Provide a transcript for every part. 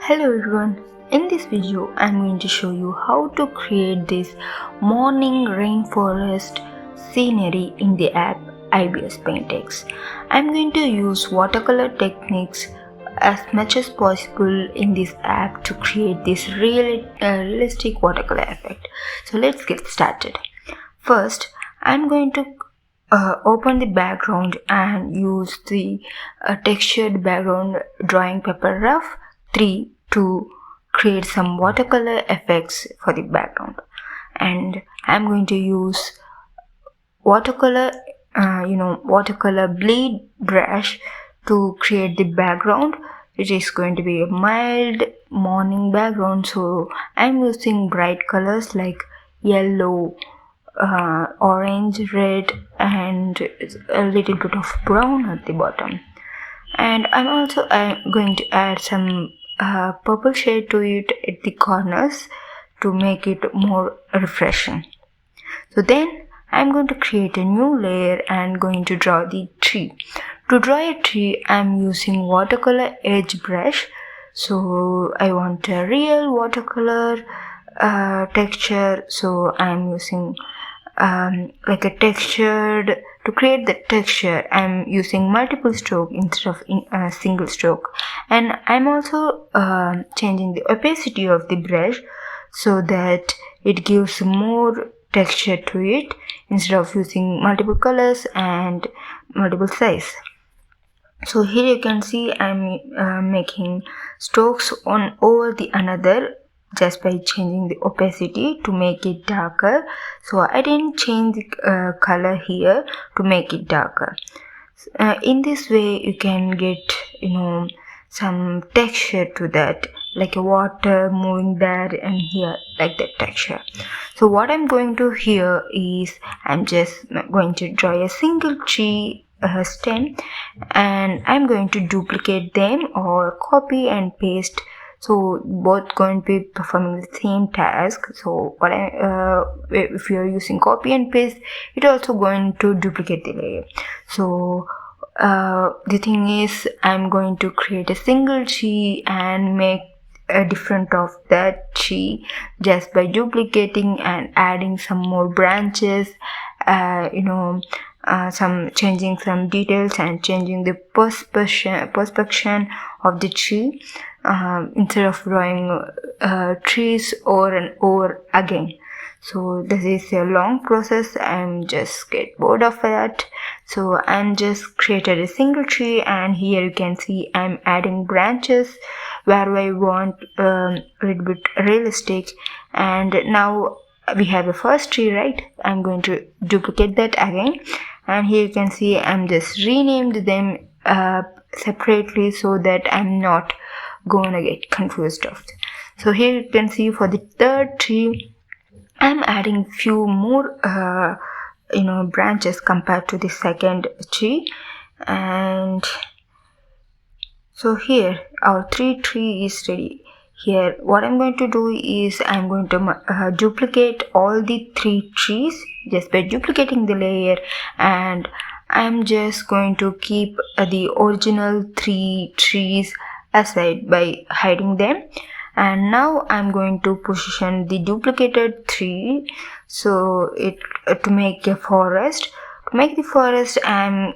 Hello everyone, in this video I am going to show you how to create this morning rainforest scenery in the app IBS Paintex. I am going to use watercolor techniques as much as possible in this app to create this realistic watercolor effect. So let's get started. First, I am going to open the background and use the textured background drawing paper rough 3 to create some watercolor effects for the background. And I'm going to use watercolor bleed brush to create the background, which is going to be a mild morning background. So I'm using bright colors like yellow, orange, red, and a little bit of brown at the bottom. And I'm also going to add some purple shade to it at the corners to make it more refreshing. So then I'm going to create a new layer and going to draw the tree. To draw a tree, I'm using watercolor edge brush. So I want a real watercolor texture, so I'm using like a textured. To create the texture, I'm using multiple stroke instead of a single stroke, and I'm also changing the opacity of the brush so that it gives more texture to it instead of using multiple colors and multiple size. So here you can see I'm making strokes one over the another just by changing the opacity to make it darker. So I didn't change the color here to make it darker. In this way you can get some texture to that, like a water moving there and here, like that texture. So what I'm going to here is I'm just going to draw a single tree stem, and I'm going to duplicate them or copy and paste, so both going to be performing the same task. So what if you're using copy and paste, it also going to duplicate the layer. So the thing is, I'm going to create a single tree and make a different of that tree just by duplicating and adding some more branches, some changing some details and changing the perspection of the tree, instead of drawing trees over and over again. So this is a long process. I'm just get bored of that, so I'm just created a single tree, and here you can see I'm adding branches where I want a little bit realistic. And now we have the first tree, right? I'm going to duplicate that again, and here you can see I'm just renamed them separately so that I'm not gonna get confused of it. So here you can see for the third tree I'm adding few more branches compared to the second tree. And so here our tree is ready. Here what I'm going to do is I'm going to duplicate all the 3 trees just by duplicating the layer, and I'm just going to keep the original 3 trees aside by hiding them. And now I'm going to position the duplicated tree so it to make a forest. To make the forest, I'm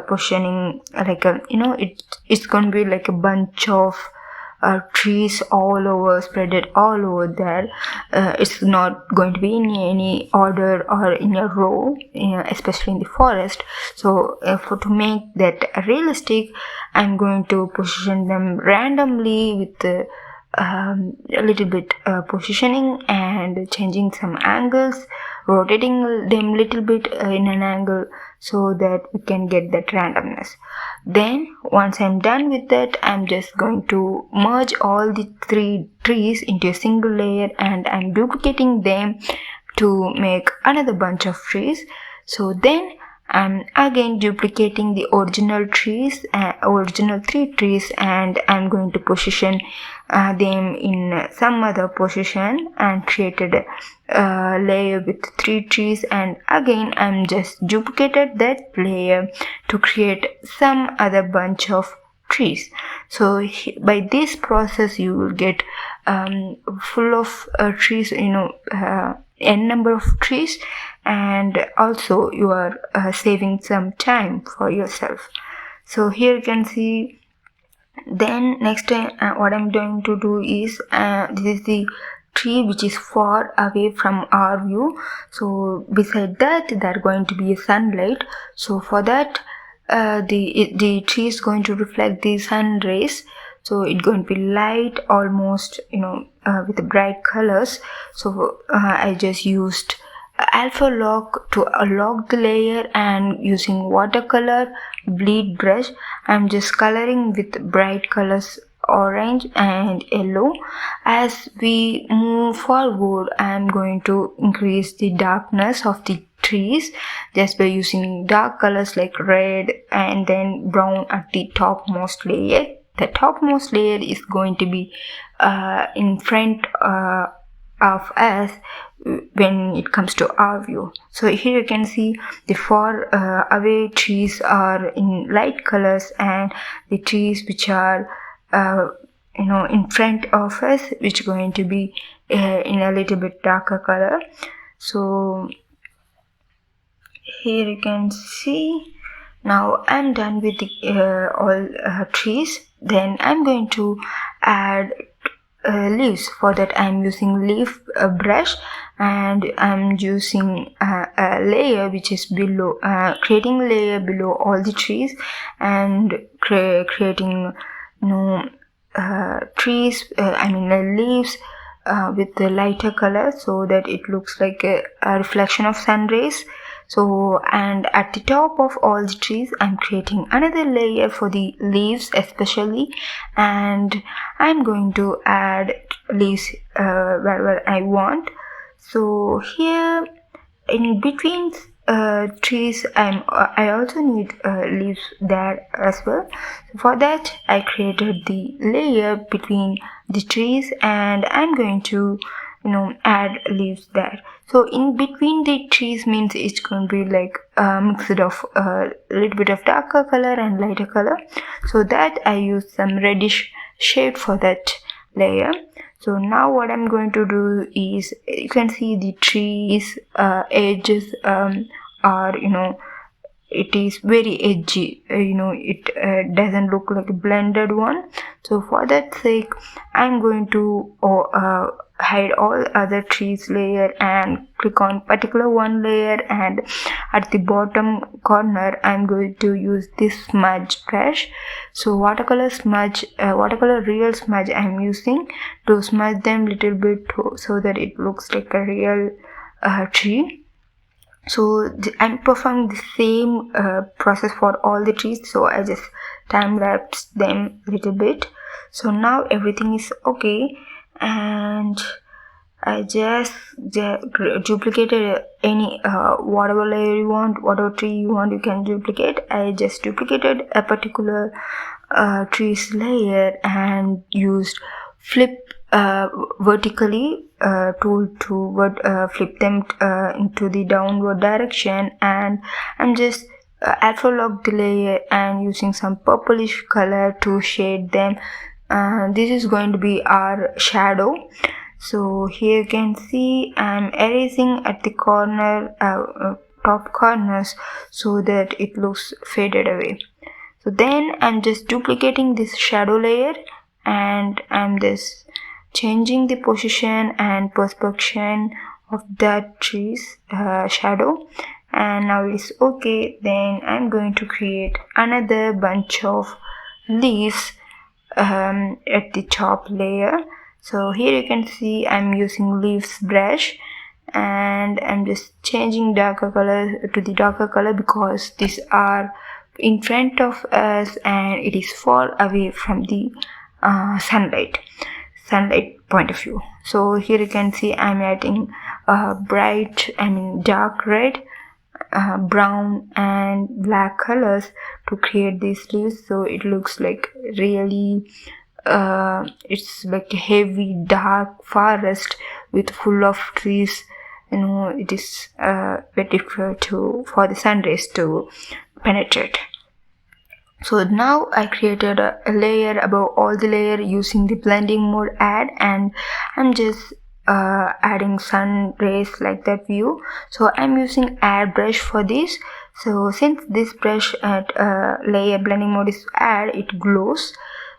positioning like a it's going to be like a bunch of trees all over, spread it all over there. It's not going to be in any order or in a row, especially in the forest. So to make that realistic, I'm going to position them randomly with a little bit positioning and changing some angles, rotating them a little bit in an angle so that we can get that randomness. Then once I'm done with that, I'm just going to merge all the 3 trees into a single layer, and I'm duplicating them to make another bunch of trees. So then I'm again duplicating the original 3 trees, and I'm going to position them in some other position and created a layer with 3 trees, and again I'm just duplicated that layer to create some other bunch of trees. So by this process you will get full of trees, n number of trees, and also you are saving some time for yourself. So here you can see. Then next time what I'm going to do is this is the tree which is far away from our view. So beside that there are going to be a sunlight. So for that the tree is going to reflect the sun rays. So it's going to be light, almost with bright colors. So I just used alpha lock to lock the layer, and using watercolor bleed brush I'm just coloring with bright colors orange and yellow. As we move forward I'm going to increase the darkness of the trees just by using dark colors like red and then brown at the topmost layer. The topmost layer is going to be in front of us when it comes to our view. So here you can see the far away trees are in light colors, and the trees which are in front of us which are going to be in a little bit darker color. So here you can see now I'm done with the all trees. Then I'm going to add leaves. For that I'm using leaf brush, and I'm using a layer which is below, creating a layer below all the trees, and creating trees, leaves with the lighter color, so that it looks like a reflection of sun rays. So, and at the top of all the trees I'm creating another layer for the leaves especially, and I'm going to add leaves wherever I want. So here in between trees I also need leaves there as well. So for that I created the layer between the trees, and I'm going to add leaves there. So in between the trees means it's going to be like mixed of a little bit of darker color and lighter color, so that I use some reddish shade for that layer. So now what I'm going to do is, you can see the trees edges are it is very edgy, it doesn't look like a blended one. So for that sake I'm going to hide all other trees layer and click on particular one layer, and at the bottom corner I'm going to use this smudge brush. So watercolor real smudge I'm using to smudge them little bit so that it looks like a real tree. So I'm performing the same process for all the trees, so I just time lapse them a little bit. So now everything is okay, and I just duplicated any whatever layer you want, whatever tree you want, you can duplicate. I just duplicated a particular trees layer and used flip vertically tool to flip them into the downward direction, and I'm just alpha lock the layer and using some purplish color to shade them. This is going to be our shadow. So here you can see I'm erasing at the corner top corners so that it looks faded away. So then I'm just duplicating this shadow layer, and I'm just changing the position and perspective of that tree's shadow, and now it's okay. Then I'm going to create another bunch of leaves at the top layer. So here you can see I'm using leaves brush, and I'm just changing darker color to the darker color because these are in front of us and it is far away from the sunlight point of view. So here you can see I'm adding dark red, brown and black colors to create these leaves, so it looks like really it's like a heavy dark forest with full of trees. It is very difficult for the sun rays to penetrate. So now I created a layer above all the layer using the blending mode add, and I'm just adding sun rays like that view. So I'm using add brush for this. So since this brush at layer blending mode is add, it glows.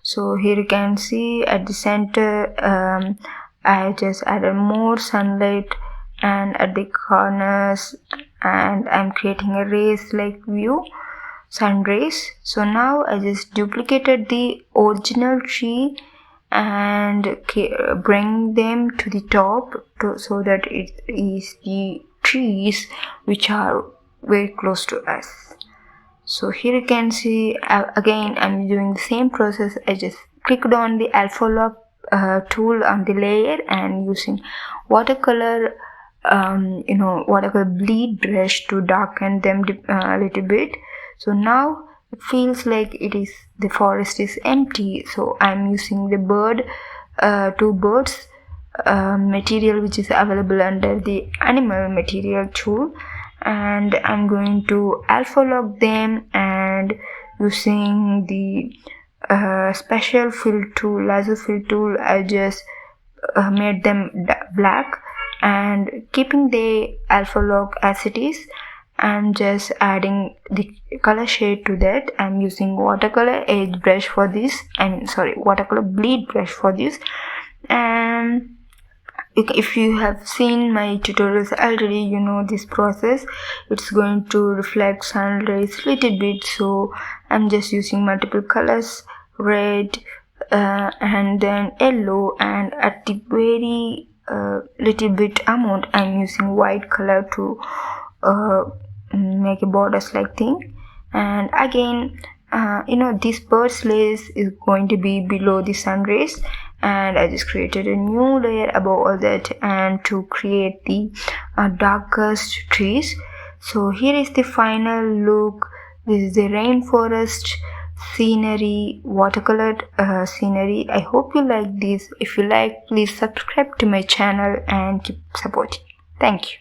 So here you can see at the center I just added more sunlight, and at the corners, and I'm creating a rays like view, sun rays. So now I just duplicated the original tree and bring them to the top so that it is the trees which are very close to us. So here you can see again I'm doing the same process. I just clicked on the alpha lock tool on the layer and using watercolor watercolor bleed brush to darken them a little bit. So now it feels like the forest is empty. So I'm using the two birds material which is available under the animal material tool, and I'm going to alpha lock them, and using the special fill tool, lasso fill tool, I just made them black, and keeping the alpha lock as it is, I'm just adding the color shade to that. I'm using watercolor edge brush for this, watercolor bleed brush for this. And if you have seen my tutorials already, you know this process. It's going to reflect sun rays little bit, so I'm just using multiple colors, red and then yellow, and at the very little bit amount I'm using white color to make a borders like thing. And again this bird's lace is going to be below the sun rays, and I just created a new layer above all that and to create the darkest trees. So here is the final look. This is the rainforest scenery, watercolored scenery. I hope you like this. If you like, please subscribe to my channel and keep supporting. Thank you.